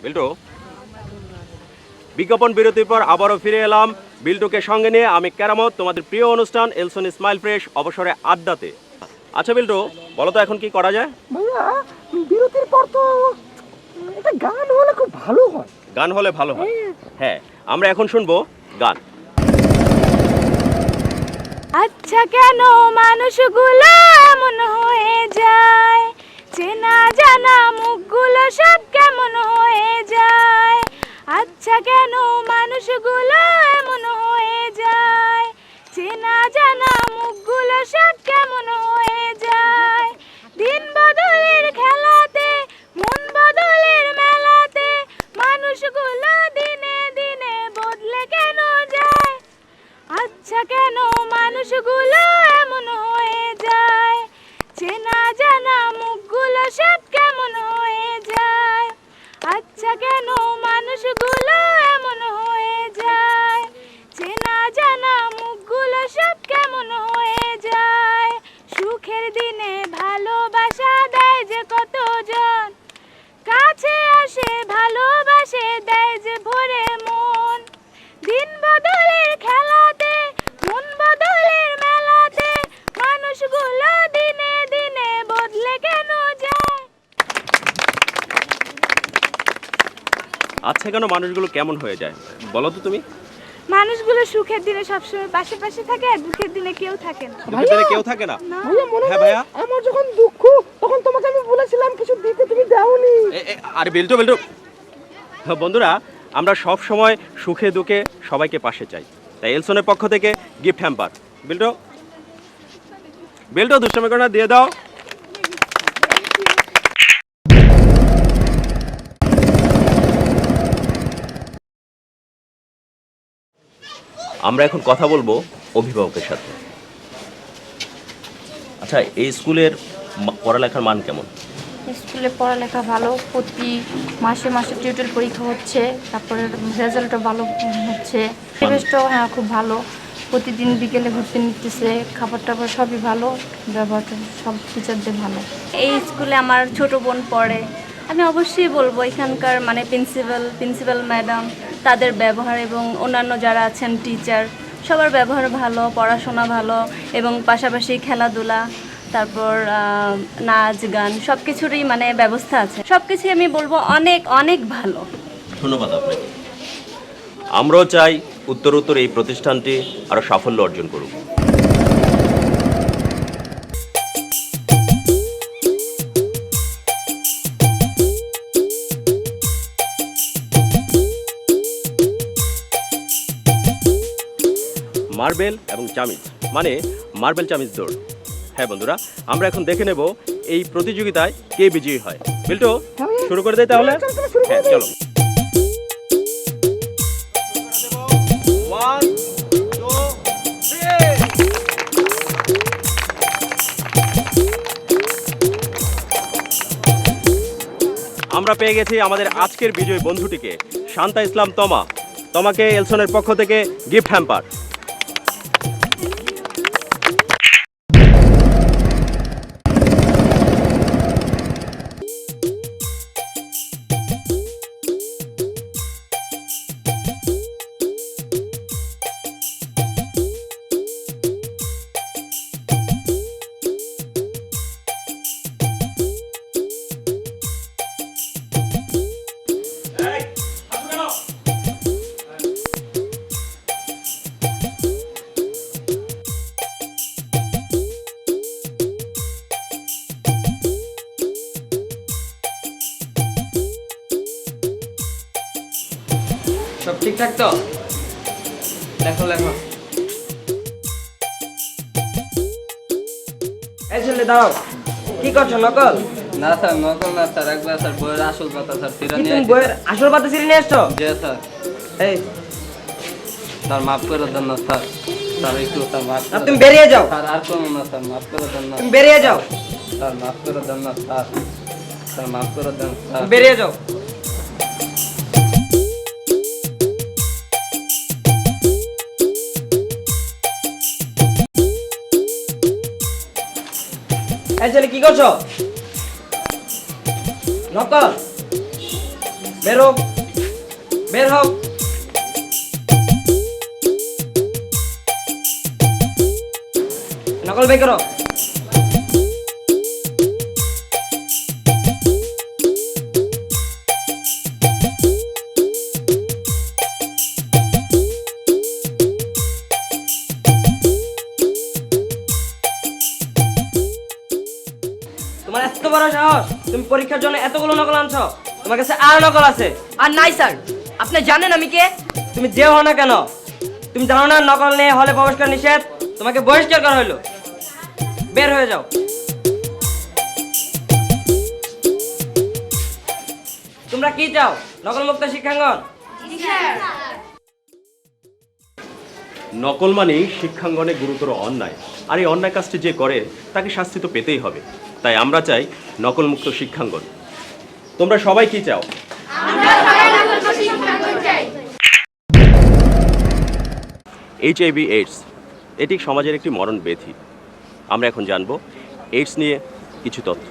বিল্টু, বিজ্ঞাপন বিরতির পর আবারও ফিরে এলাম বিল্টুকে সঙ্গে নিয়ে। আমি কেরামত, তোমাদের প্রিয় অনুষ্ঠান এলসন স্মাইল ফ্রেশ অবসরে আড্ডাতে। আচ্ছা বিল্টু, বলো তো এখন কি করা যায়? ভাইয়া বিরতির পর তো একটা গান হলে খুব ভালো হয়। গান হলে ভালো হয়। হ্যাঁ, আমরা এখন শুনবো গান। আচ্ছা কেন মানুষগুলো এমন হয়ে যায়, চেনা জানা মুখগুলো সব কেমন হয়ে যায়। আচ্ছা কেন মানুষগুলো এমন হয়ে যায়, চেনা জানা মুখগুলো সব কেমন হয়ে যায়। দিন বদলের খেলাতে মন বদলের মেলাতে মানুষগুলো দিনে দিনে বদলে কেন যায়। আচ্ছা কেন মানুষগুলো এমন হয়ে যায়, চেনা জানা মুখগুলো সব কেমন হয়ে যায়। আচ্ছা কেন মানুষগুলো এমন হয়ে যায়, চেনা জানা মুখগুলো সব কেমন হয়ে যায়। সুখের দিনে ভালোবাসা দেয় যে কতজন, কাছে আসে ভালোবাসে দেয় যে ভরে মন। দিন বদলের খেলাতে মন বদলের মেলাতে মানুষগুলো দিনে দিনে বদলে কেন যায়। আচ্ছা কেন মানুষগুলো কেমন হয়ে যায় বলো তো তুমি? মানুষগুলো সুখের দিনে সবসময় পাশে পাশে থাকে, আর দুঃখের দিনে কেউ থাকে না। দুঃখের দিনে কেউ থাকে না? ভাইয়া মনে হ্যাঁ হয় ভাইয়া। আমার যখন দুঃখ তখন তোমাকে আমি বলেছিলাম কিছু দিতে, তুমি দাওনি। আরে বিল্টু, হ্যাঁ, বন্ধুরা আমরা সব সময় সুখে দুঃখে সবাইকে পাশে চাই, তাই এলসনের পক্ষ থেকে গিফট হ্যাম্পার। বিল্টু দুষ্টামি করে না, দিয়ে দাও। আমরা এখন কথা বলবো অভিভাবকের সাথে। আচ্ছা, এই স্কুলের পড়ালেখার মান কেমন? স্কুলে পড়ালেখা ভালো, প্রতি মাসে মাসে টিউটোরিয়াল পরীক্ষা হচ্ছে, তারপরে রেজাল্টও ভালো হচ্ছে, পরিবেশটাও হ্যাঁ খুব ভালো। প্রতিদিন বিকেলে ঘুরতে নিতেছে, খাবার টাবার সবই ভালো, ব্যবহারটা সব টিচারদের ভালো। এই স্কুলে আমার ছোট বোন পড়ে। আমি অবশ্যই বলবো এখানকার মানে প্রিন্সিপাল ম্যাডাম, তাদের ব্যবহার এবং অন্যান্য যারা আছেন টিচার, সবার ব্যবহার ভালো, পড়াশোনা ভালো এবং পাশাপাশি খেলাধুলা, তারপর নাচ গান সব কিছুরই মানে ব্যবস্থা আছে। সব কিছুই আমি বলবো অনেক অনেক ভালো। ধন্যবাদ আপনাকে। আমরাও চাই উত্তরোত্তর এই প্রতিষ্ঠানটি আরও সাফল্য অর্জন করুক। মার্বেল এবং চামিজ মানে মার্বেল চামিজ দৌড়। হ্যাঁ বন্ধুরা, আমরা এখন দেখে নেব এই প্রতিযোগিতায় কে বিজয়ী হয়। বিল্টু, শুরু করে দেয় তাহলে? হ্যাঁ চলো। 1 2 3। আমরা পেয়ে গেছি আমাদের আজকের বিজয়ী বন্ধুটিকে, শান্তা ইসলাম তমা। তোমাকে এলসনের পক্ষ থেকে গিফট হ্যাম্পার। সব ঠিকঠাক তো? লেখো লেখো। এই ছেলে দাও, কি করছো নকল? না স্যার, নকল না স্যার, একবার স্যার বইয়ের আসল পাতা স্যার ফিরে কি নিয়ে তুমি বইয়ের আসল পাতা ছিঁড়ে নিয়ে আসছো? জি স্যার। এই স্যার মাফ করে দেন না স্যার, স্যার একটু স্যার মাফ করে তুমি বেরিয়ে যাও। স্যার আর কোনো না স্যার, মাফ করে দেন না তুমি বেরিয়ে যাও। স্যার, মাফ করে দেন না স্যার, স্যার মাফ করে দেন স্যার। বেরিয়ে যাও। এই ছেলে কি করছো? নকল বের হোক, বের হোক। নকল বের করো। তোমার এত বড় সাহস, তুমি পরীক্ষার জন্য এতগুলো নকল আনছো? তোমার কাছে আর নকল আছে? আর নাই স্যার, আপনি জানেন আমি কে? তুমি যে হও না কেন, তুমি জানো না নকল নিয়ে হলে প্রবেশ করা নিষেধ? তোমাকে বহিষ্কার করা হলো। বের হয়ে যাও। তোমরা কি চাও? নকল মুক্ত শিক্ষাঙ্গন? নকল মানেই শিক্ষাঙ্গনে গুরুতর অন্যায়, আর এই অন্যায় কাজটি যে করে তাকে শাস্তি তো পেতেই হবে। তাই আমরা চাই নকল মুক্ত শিক্ষাঙ্গন। তোমরা সবাই কি চাও? HIV এইডস এটি সমাজের একটি মরণ ব্যাধি। আমরা এখন জানব এইডস নিয়ে কিছু তথ্য।